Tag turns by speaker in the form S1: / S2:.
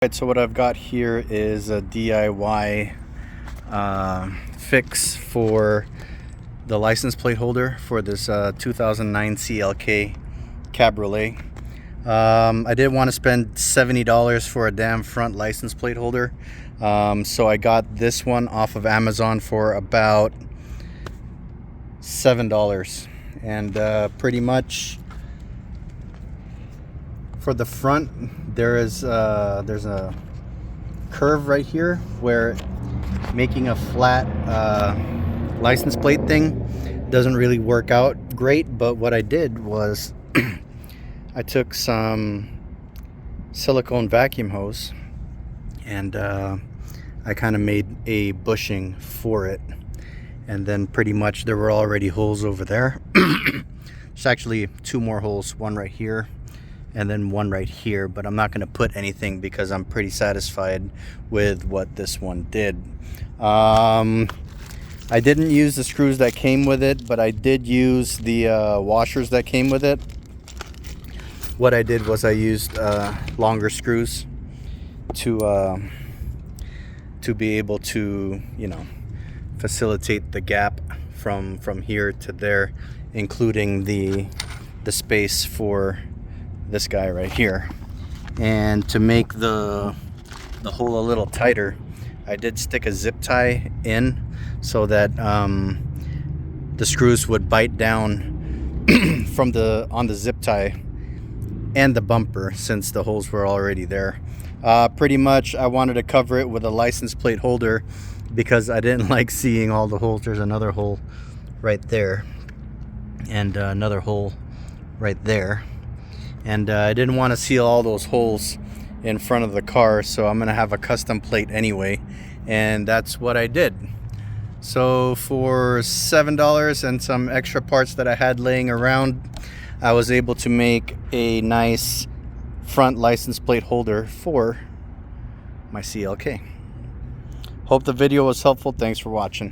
S1: Right, so what I've got here is a DIY fix for the license plate holder for this 2009 CLK Cabriolet. I didn't want to spend $70 for a damn front license plate holder, so I got this one off of Amazon for about $7, and pretty much for the front there's a curve right here where making a flat license plate thing doesn't really work out great. But what I did was I took some silicone vacuum hose and I kind of made a bushing for it, and then pretty much there were already holes over there. There's actually two more holes, one right here and then one right here, but I'm not going to put anything because I'm pretty satisfied with what this one did. I didn't use the screws that came with it, but I did use the washers that came with it. What I did was I used longer screws to be able to, you know, facilitate the gap from here to there, including the space for this guy right here. And to make the hole a little tighter, I did stick a zip tie in so that the screws would bite down from on the zip tie and the bumper, since the holes were already there. Pretty much I wanted to cover it with a license plate holder because I didn't like seeing all the holes. There's another hole right there and another hole right there, and I didn't want to seal all those holes in front of the car, so I'm gonna have a custom plate anyway, and that's what I did. So for $7 and some extra parts that I had laying around, I was able to make a nice front license plate holder for my CLK. Hope the video was helpful. Thanks for watching.